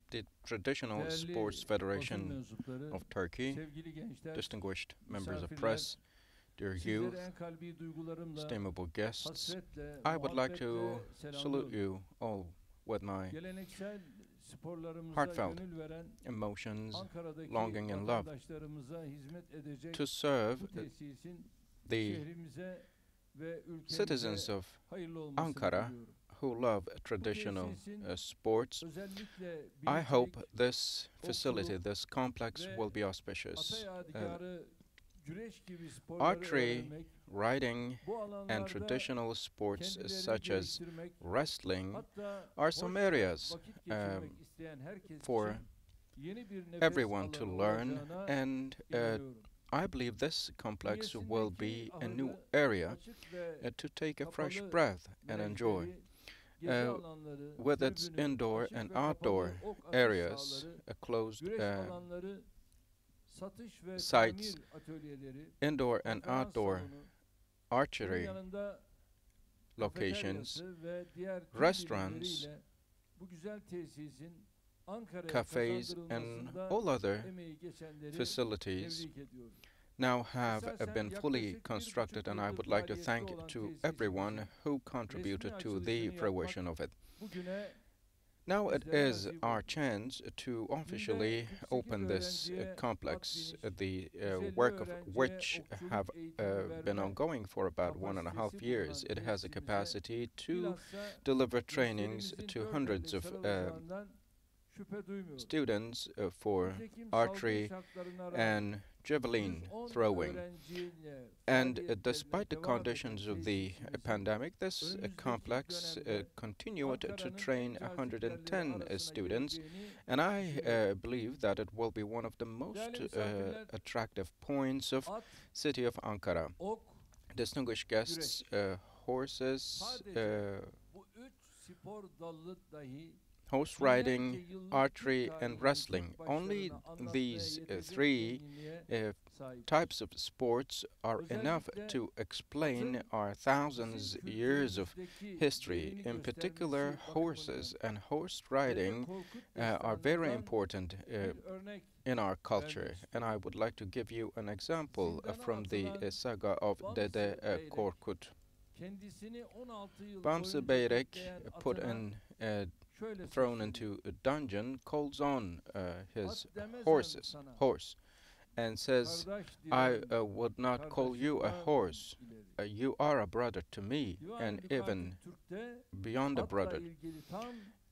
The Traditional Sports Federation of Turkey, distinguished members of press, dear youth, estimable guests, I would like to salute you all with my heartfelt emotions, longing, and love to serve the citizens of Ankara who love traditional sports. I hope this facility, this complex, will be auspicious. Archery, riding, and traditional sports such as wrestling are some areas for everyone to learn, and I believe this complex will be a new area to take a fresh breath and enjoy. Uh, with its indoor and outdoor areas, closed sites, indoor and outdoor archery locations, restaurants, cafes, and all other facilities now have been fully constructed, and I would like to thank to everyone who contributed to the fruition of it. Now it is our chance to officially open this complex, the work of which have been ongoing for about 1.5 years. It has a capacity to deliver trainings to hundreds of students for archery and javelin throwing. And despite the conditions of the pandemic, this complex continued to train 110 students, and I believe that it will be one of the most attractive points of city of Ankara. Distinguished guests, horses, horse riding, archery, and wrestling. Only these three types of sports are enough to explain our thousands years of history. In particular, horses and horse riding are very important in our culture. And I would like to give you an example from the saga of Dede Korkut. Bamsı Beyrek put in thrown into a dungeon, calls on his horse, and says, I would not call you a horse. You are a brother to me, and even beyond a brother.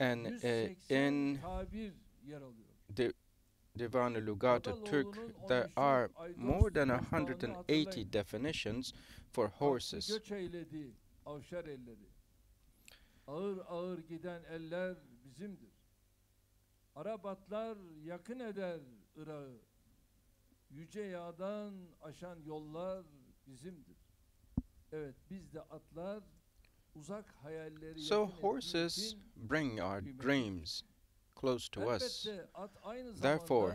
And in the Divan-ı Lugat-ı Türk, there are more than 180 definitions for horses. Ağır ağır giden eller bizimdir. Arabatlar yakın eder Irak'ı. Yüce yağdan aşan yollar bizimdir. Evet, biz de atlar uzak hayalleri. So horses bring our dreams close to us. Therefore,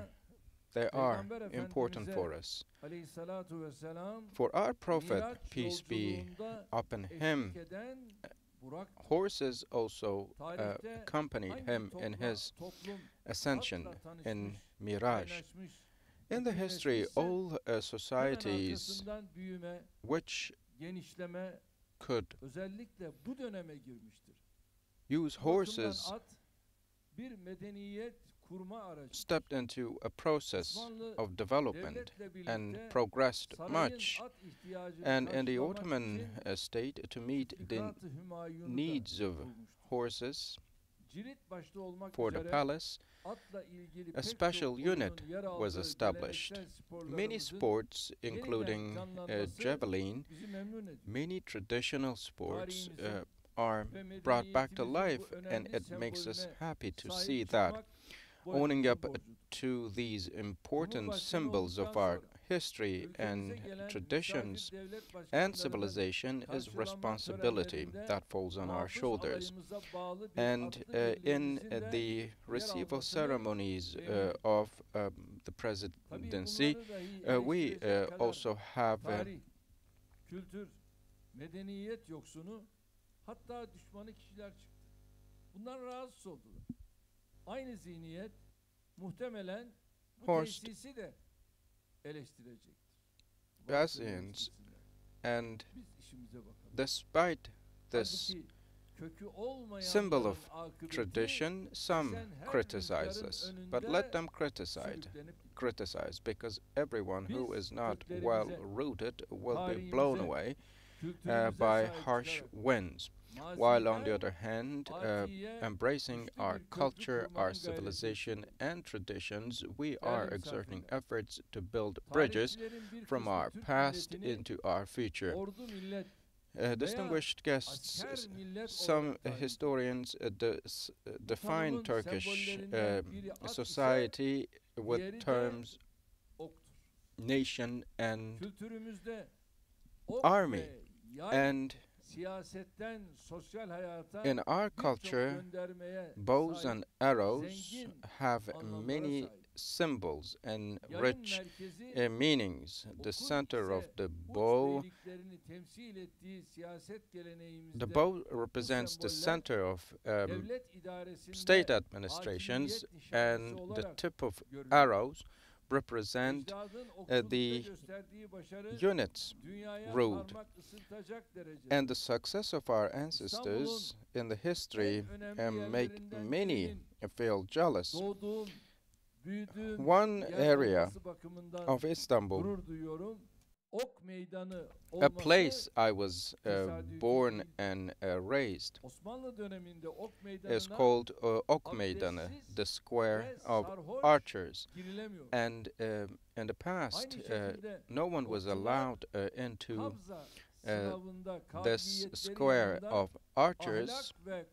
they are important for us. For our Prophet, peace be upon him, horses also accompanied him in his ascension in Miraj. In the history, all societies which could use horses stepped into a process of development and progressed much. And in the Ottoman state, to meet the needs of horses for the palace, a special unit was established. Many sports, including javelin, many traditional sports are brought back to life, and it makes us happy to see that. Owning up to these important symbols of our history and traditions and civilization is responsibility that falls on our shoulders. And in the receival ceremonies of the presidency, we also have kültür, medeniyet yoksunu, hatta düşmanı kişiler çıktı. Bundan rahatsız oldular. aynı zihniyet muhtemelen bu Horst tesisi de eleştirecektir. Varsayılan Yasin's, ilişkisinden. and Biz işimize bakalım. despite this Halbuki kökü symbol of olmayanların akıbeti tradition, some esen her criticize rüzgarın us, but let önünde them sürüklenip gidiyor. criticize, because everyone who Biz is not well köklerimize, rooted will be blown tarihimize, away kültürümüze by sahip harsh çıkarak winds, while on the maziden other hand, partiye embracing güçlü our bir köprü culture, our kurmanın gayretini civilization, içindeyiz. and traditions, we are Değerli exerting misafirler, efforts to build bridges tarihçilerin bir from kısmı our Türk past milletini into our future. ordu millet veya Distinguished guests, asker millet some olarak tarif ediyor. historians Bu define tanımın Turkish sembollerinden biri at ise society with diğeri de terms oktur. nation and Kültürümüzde ok army. ve yay And siyasetten sosyal hayata in our birçok culture, göndermeye bows and sahip arrows zengin have anlamlara many sahip. symbols and Yayın rich merkezi meanings. The okun center of ise the uç bow, beyliklerini temsil ettiği siyaset the geleneğimizde bow represents the semboller center of devlet idaresinde state administrations, hakimiyet nişanesi and the olarak tip of görülüyor. arrows represent Ecdadın okçulukta the gösterdiği başarı units dünyaya ruled. parmak ısırtacak derecede. And the success of our ancestors in the history En önemli make yerlerinden many birinin feel jealous. doğduğum, büyüdüğüm One yer area olması bakımından of Istanbul, gurur duyuyorum. Ok meydanı a olması place I was tesadüfi born değil. and raised, Osmanlı döneminde ok is meydanına called Ok Meydanı, abdestsiz the square ve of sarhoş archers. girilemiyor. And in the past, Aynı şekilde no one was okçular allowed into Kabza sınavında this kabiliyetleri square yanında of archers ahlak ve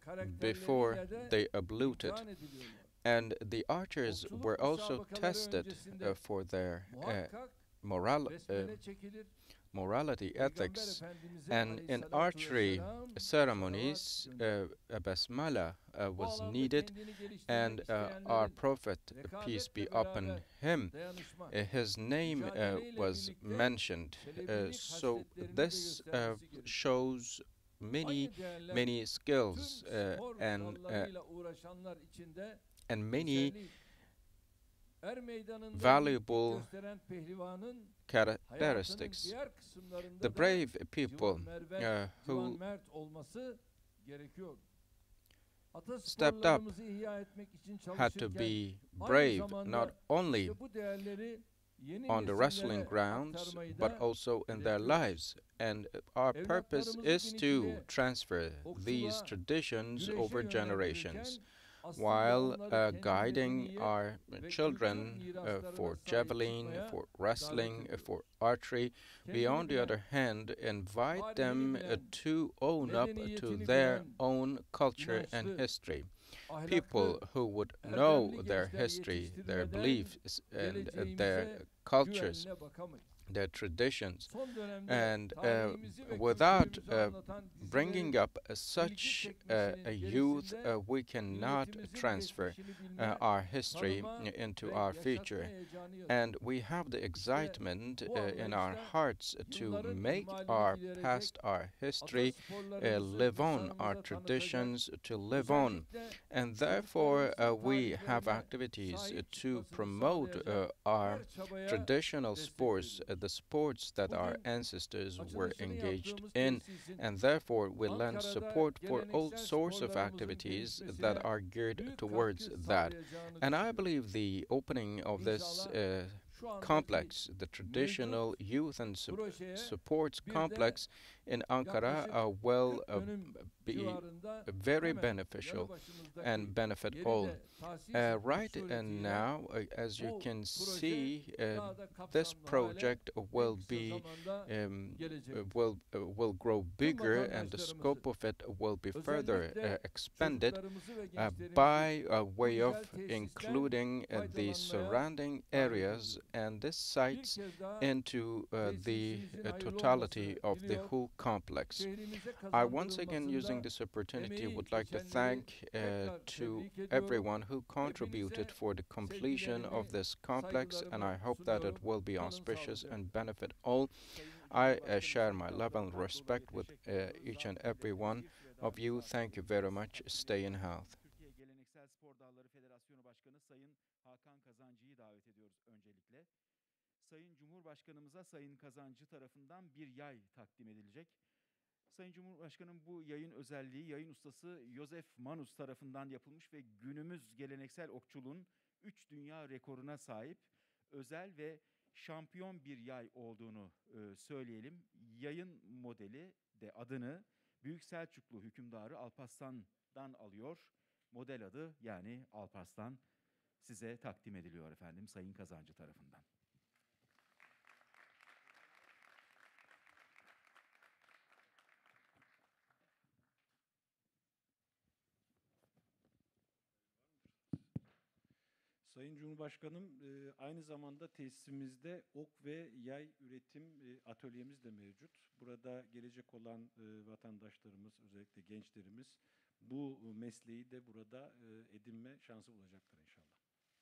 before karakterleriyle de they abluted. imtihan ediliyorlar. And the archers Okçuluk were also müsabakaları tested öncesinde for their muhakkak moral, besmele çekilir. morality, Peygamber ethics. Efendimiz'e And in aleyhissalatu archery vesselam ceremonies, salavat gönderilir. a basmala Bu was alanda needed, kendini geliştirmek and our isteyenlerin Prophet, peace be rekabetle upon beraber him, dayanışma, his name mücadeleleriyle was birlikte mentioned. çelebilik So hasletlerini de this göstermesi gerekiyor. shows many, Aynı değerler many tüm skills spor and dallarıyla uğraşanlar içinde many geçerli. Er meydanında valuable büyüklük gösteren pehlivanın hayatının characteristics. diğer kısımlarında The da brave people civan who mert olması gerekiyor. stepped up Atasporlarımızı ihya etmek için had to çalışırken be aynı brave zamanda not only işte bu değerleri yeni on the wrestling nesillere grounds aktarmayı but da also in their hedefliyoruz. lives. And our purpose Evlatlarımızı is gün to içinde transfer these okçuluğa, traditions güreşe over yönlendirirken generations, aslında while onları kendi guiding medeniyet our ve children kültür miraslarına for sahip javelin, çıkmaya for davet wrestling, ediyoruz. for archery. We, Kendini on the bilen, other hand, invite tarihini them bilen, to own up to medeniyetini their bilen, own culture and inançlı, history. ahlaklı, People who would know erdemli their gençler history, their yetiştirmeden beliefs, and their geleceğimize cultures, güvenle bakamayız. their traditions. Son dönemde And tarihimizi ve without kültürümüzü anlatan bringing dizilerin up such bilgi a çekmesinin youth, gerisinde we cannot milletimizin transfer geçmişini bilme, our history tanıma into ve our yaşatma future. heyecanı yaşıyor. And we have the excitement bu in our anlayışta hearts to yılların make ihmalini our giderecek past, our history, atasporlarımızı live on, our insanımıza traditions to live on. özellikle And therefore, çocuklarımızın we have tarihlerine activities sahip to çıkmasını promote sağlayacak our her çabaya traditional destek sports, veriyoruz. the sports that our Bugün ancestors were açılışını engaged yaptığımız in, tesisin and therefore we lend Ankara'da support for all geleneksel sorts of sporlarımızın activities that gelişmesine are geared büyük towards katkı that. sağlayacağını And I düşünüyorum. believe the opening of this İnşallah şu andaki complex, the mevcut traditional youth and projeye supports bir de complex in Ankara yaklaşık will 40 dönüm be civarında very hemen yanı beneficial başımızdaki and benefit yeri all. de tahsis Right etmek and suretiyle now, as you bu can proje see, daha da this kapsamlı hale project en will kısa be zamanda gelecek. will grow bigger, and the vatandaşlarımızı, scope of it will be further özellikle expanded çocuklarımızı ve by gençlerimizi way bu of güzel tesisten including the faydalanmaya surrounding davet areas ediyoruz. and these Bir sites kez daha into the tesisimizin hayırlı totality olmasını of the diliyor. whole complex. Şehrimize I once again, using kazandırılmasında this opportunity, emeği would like to geçenleri thank tekrar to tebrik ediyorum. everyone who contributed Hepinize for the completion of sevgilerimi, this complex, and I saygılarımı hope that it sunuyorum. will be Kalın auspicious sağlıcakla. and benefit all. Sayın I share my Cumhurbaşkanımıza love and da respect dolayı with teşekkür ediyoruz. each and Davetinize every one bir süre daha of you. misafir Thank you olunuz. very much. Stay in health. Türkiye Geleneksel Spor Dalları Federasyonu Hakan Kazancı'yı davet ediyoruz öncelikle. Sayın Cumhurbaşkanımıza Sayın Kazancı tarafından bir yay takdim edilecek. Sayın Cumhurbaşkanım, bu yayın özelliği yayın ustası Josef Manus tarafından yapılmış ve günümüz geleneksel okçuluğun 3 dünya rekoruna sahip özel ve şampiyon bir yay olduğunu söyleyelim. Yayın modeli de adını Büyük Selçuklu hükümdarı Alparslan'dan alıyor. Model adı yani Alparslan size takdim ediliyor efendim Sayın Kazancı tarafından. Sayın Cumhurbaşkanım, aynı zamanda tesisimizde ok ve yay üretim atölyemiz de mevcut. Burada gelecek olan vatandaşlarımız, özellikle gençlerimiz bu mesleği de burada edinme şansı bulacaklar inşallah.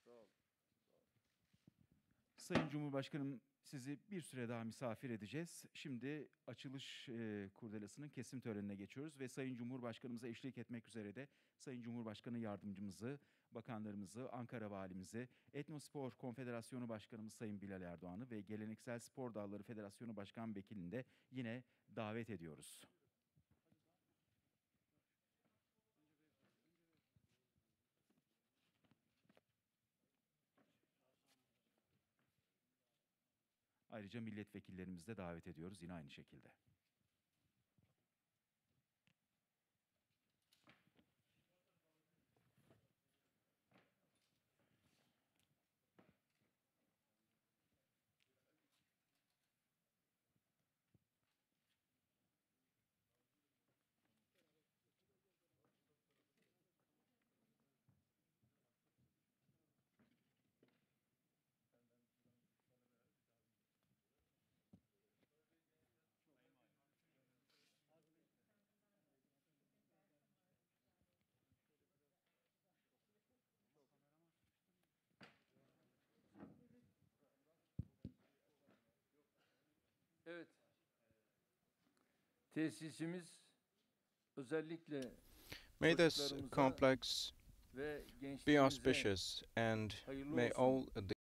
Sağ olun. Sayın Cumhurbaşkanım, sizi bir süre daha misafir edeceğiz. Şimdi açılış kurdelasının kesim törenine geçiyoruz ve Sayın Cumhurbaşkanımıza eşlik etmek üzere de Sayın Cumhurbaşkanı yardımcımızı, bakanlarımızı, Ankara valimizi, Etnospor Konfederasyonu Başkanımız Sayın Bilal Erdoğan'ı ve Geleneksel Spor Dalları Federasyonu Başkan Vekilini de yine davet ediyoruz. Ayrıca milletvekillerimizi de davet ediyoruz yine aynı şekilde. Evet. Tesisimiz özellikle May this çocuklarımıza complex ve be gençlerimize auspicious, and hayırlı may olsun. all the